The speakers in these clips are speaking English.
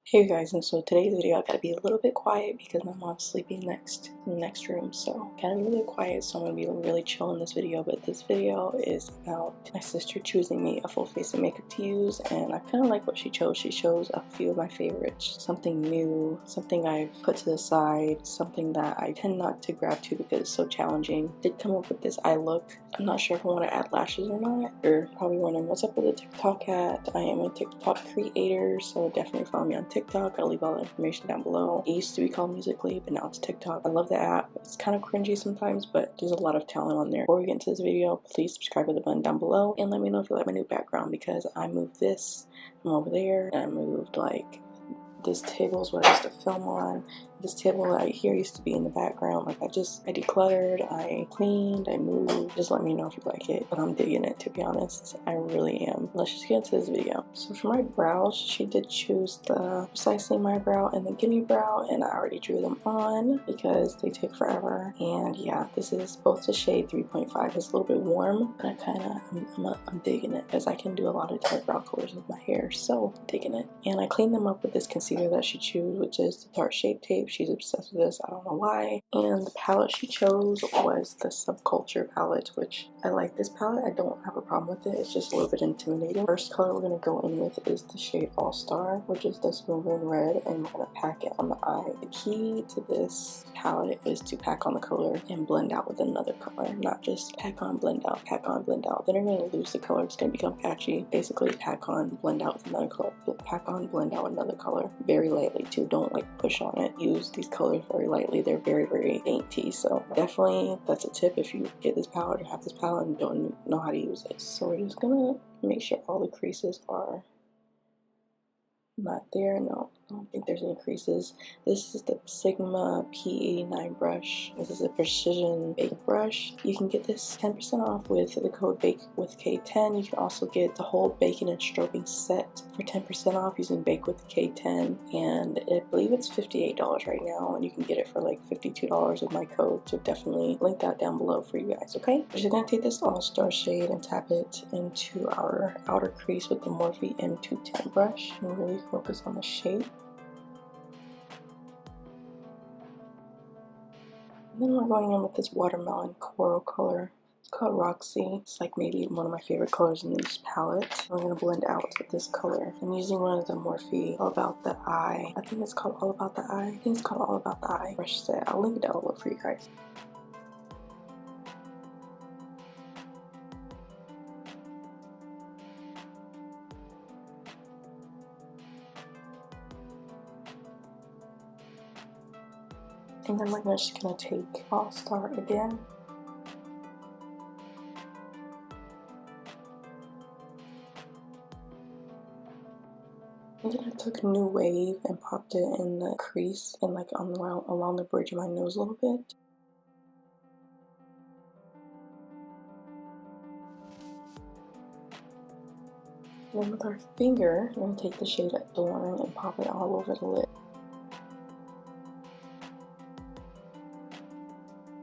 Hey guys, and so today's video I gotta be a little bit quiet because my mom's sleeping in the next room, so gotta be a little bit quiet, so I'm gonna be really chill in this video. But this video is about my sister choosing me a full face of makeup to use, and I kind of like what she chose. She chose a few of my favorites, something new, something I've put to the side, something that I tend not to grab to because it's so challenging. Did come up with this eye look. I'm not sure if I want to add lashes or not. You're probably wondering what's up with the TikTok hat. I am a TikTok creator, so definitely follow me on TikTok. I'll leave all the information down below. It used to be called Musical.ly, but now it's TikTok. I love the app. It's kind of cringy sometimes, but there's a lot of talent on there. Before we get into this video, please subscribe to the button down below and let me know if you like my new background, because I moved this from over there and I moved like this table is what I used to film on. This table right here used to be in the background. Like I decluttered, I cleaned, I moved. Just let me know if you like it. But I'm digging it, to be honest. I really am. Let's just get into this video. So for my brows, she did choose the Precisely My Brow and the Gimme Brow, and I already drew them on because they take forever. And yeah, this is both the shade 3.5. It's a little bit warm, but I'm digging it because I can do a lot of different brow colors with my hair, so I'm digging it. And I cleaned them up with this concealer that she chose, which is the Tarte Shape Tape. She's obsessed with this, I don't know why. And the palette she chose was the SUBCULTURE palette, which I like this palette. I don't have a problem with it. It's just a little bit intimidating. First color we're going to go in with is the shade All Star, which is this Moving Red, and we're going to pack it on the eye. The key to this palette is to pack on the color and blend out with another color, not just pack on, blend out, pack on, blend out. Then you're going to lose the color. It's going to become patchy. Basically, pack on, blend out with another color. Pack on, blend out another color. Very lightly too. Don't like push on it. Use these colors very lightly. They're very dainty, so definitely that's a tip if you get this palette or have this palette and don't know how to use it. So we're just gonna make sure all the creases are not there. No, I don't think there's any creases. This is the Sigma P89 brush. This is a precision bake brush. You can get this 10% off with the code Bake with K10. You can also get the whole baking and strobing set for 10% off using Bake with K10, and I believe it's $58 right now, and you can get it for like $52 with my code. So definitely link that down below for you guys. Okay, we're just gonna take this All Star shade and tap it into our outer crease with the Morphe M210 brush and really focus on the shape. And then we're going in with this watermelon coral color. It's called Roxy. It's like maybe one of my favorite colors in this palette. We're going to blend out with this color. I'm using one of the Morphe All About the Eye. I think it's called All About the Eye. I think it's called All About the Eye brush set. I'll link it down below for you guys. And then we're just going to take All Star again. And then I took New Wave and popped it in the crease and like along the bridge of my nose a little bit. And then with our finger, we're going to take the shade Adorn and pop it all over the lid.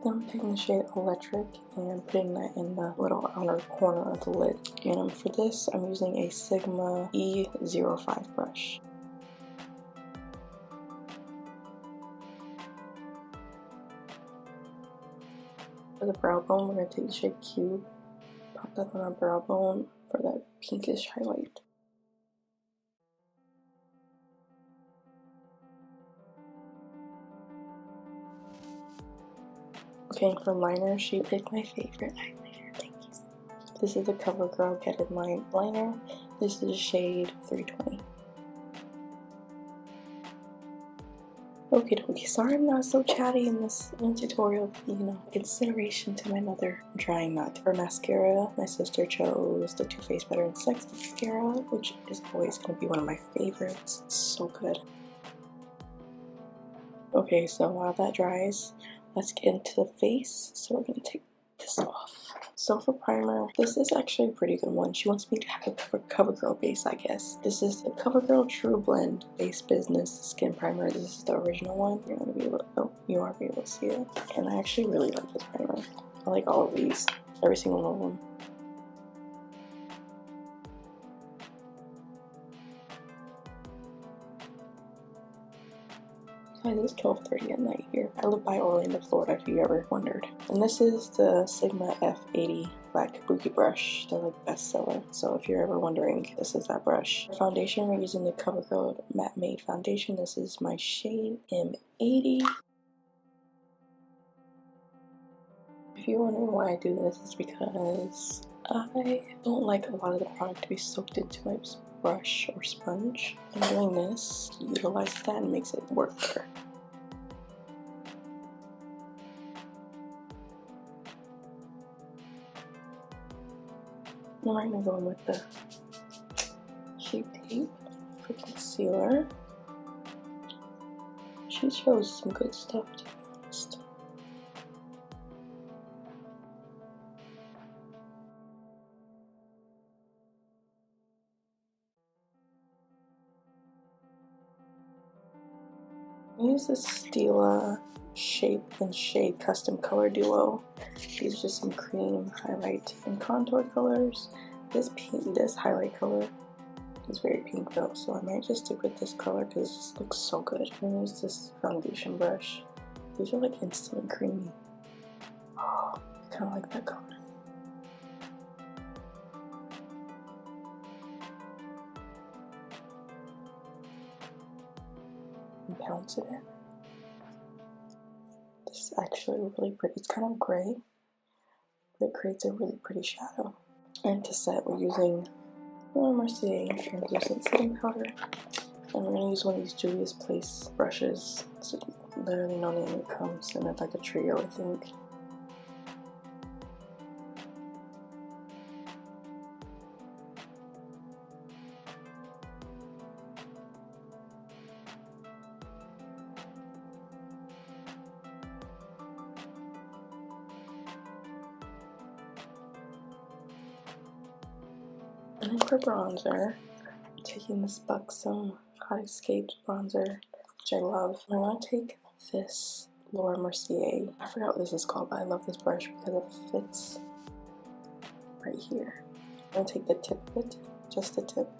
Then I'm taking the shade Electric and putting that in the little outer corner of the lid. And for this, I'm using a Sigma E05 brush. For the brow bone, we're going to take the shade Cube, pop that on our brow bone for that pinkish highlight. Okay, and for liner, she picked my favorite eyeliner. Thank you. This is the CoverGirl Get It liner. This is shade 320. Okie dokie. Sorry I'm not so chatty in this tutorial. You know, consideration to my mother. I'm trying not to. For mascara, my sister chose the Too Faced Better and Sex mascara, which is always going to be one of my favorites. It's so good. Okay, so while that dries, let's get into the face. So we're going to take this off. So for primer, this is actually a pretty good one. She wants me to have a CoverGirl base, I guess. This is the CoverGirl True Blend Base Business Skin Primer. This is the original one. You're gonna be able to, oh, you are able to see it. And I actually really like this primer. I like all of these, every single one of them. Guys, it's 12:30 at night here. I live by Orlando, Florida, if you ever wondered. And this is the Sigma F80 Black Kabuki brush. They're like bestseller. So if you're ever wondering, this is that brush. For foundation, we're using the CoverGirl Matte Made Foundation. This is my shade M80. If you're wondering why I do this, it's because I don't like a lot of the product to be soaked into my brush or sponge, and doing this utilizes that and makes it work better. I'm right now going with the Shape Tape for concealer. She shows some good stuff, to be honest. I use this Stila Shape and Shade Custom Color Duo. These are just some cream highlight and contour colors. This highlight color is very pink though, so I might just stick with this color because this looks so good. I'm gonna use this foundation brush. These are like instantly creamy. Oh, I kind of like that color. And pounce it in. This is actually really pretty. It's kind of gray, but it creates a really pretty shadow. And to set, we're using Mercier translucent setting powder, and we're gonna use one of these Juvia's Place brushes. It's literally no name. It comes in like a trio, I think. And then for bronzer, I'm taking this Buxom Hot Escaped bronzer, which I love. And I want to take this Laura Mercier. I forgot what this is called, but I love this brush because it fits right here. I'm going to take the tip of it, just the tip.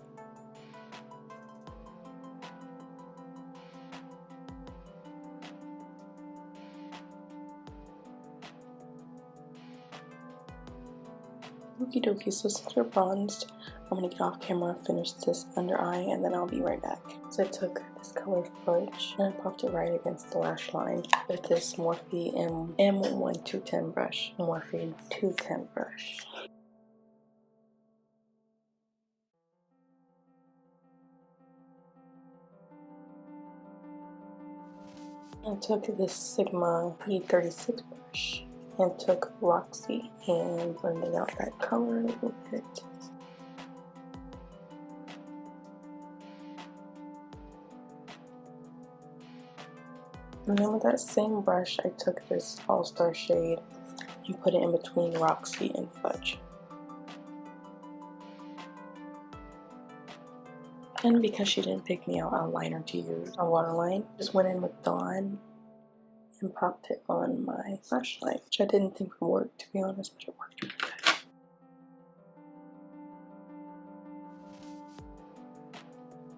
Okie dokie, so since we're bronzed, I'm gonna get off camera, finish this under eye, and then I'll be right back. So I took this color Fudge and I popped it right against the lash line with this Morphe M1210 brush. Morphe 210 brush. I took this Sigma E36 brush and took Roxy and blended out that color a little bit. And then with that same brush, I took this All-Star shade and put it in between Roxy and Fudge. And because she didn't pick me out a liner to use, a waterline, just went in with Dawn and popped it on my lash line, which I didn't think would work, to be honest, but it worked really good.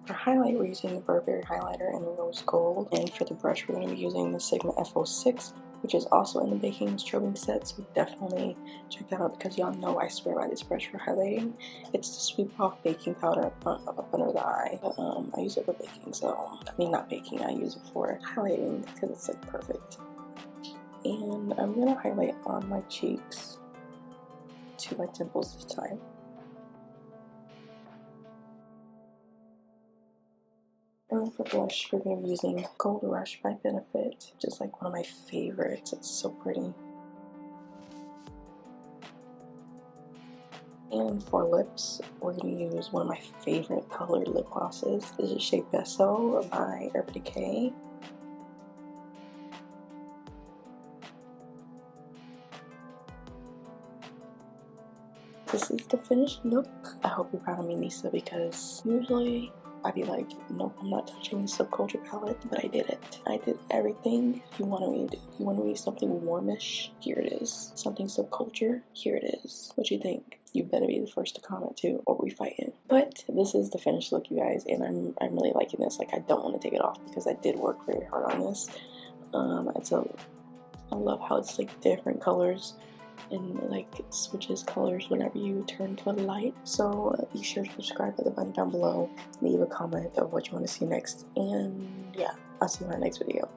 For highlight, we're using the Burberry highlighter in rose gold, and for the brush, we're going to be using the Sigma F06, which is also in the baking strobing set, so definitely check that out because y'all know I swear by this brush for highlighting. It's to sweep off baking powder up under the eye, but I use it for baking, so I mean not baking, I use it for highlighting because it's like perfect. And I'm going to highlight on my cheeks to my temples this time. And then for blush, we're going to be using Gold Rush by Benefit, which is like one of my favorites. It's so pretty. And for lips, we're going to use one of my favorite colored lip glosses. This is shade Beso by Urban Decay. this is the finished look. I hope you're proud of me, Nisa, because usually I'd be like, nope, I'm not touching the Subculture palette, but I did it. I did everything you wanted me to do. You wanted me something warmish? Here it is. Something Subculture? Here it is. What you think? You better be the first to comment too, or we fighting. But this is the finished look, you guys, and I'm really liking this. Like, I don't want to take it off because I did work very hard on this. I love how it's like different colors and like it switches colors whenever you turn to the light. So be sure to subscribe at the button down below, leave a comment of what you want to see next, and yeah, I'll see you in my next video.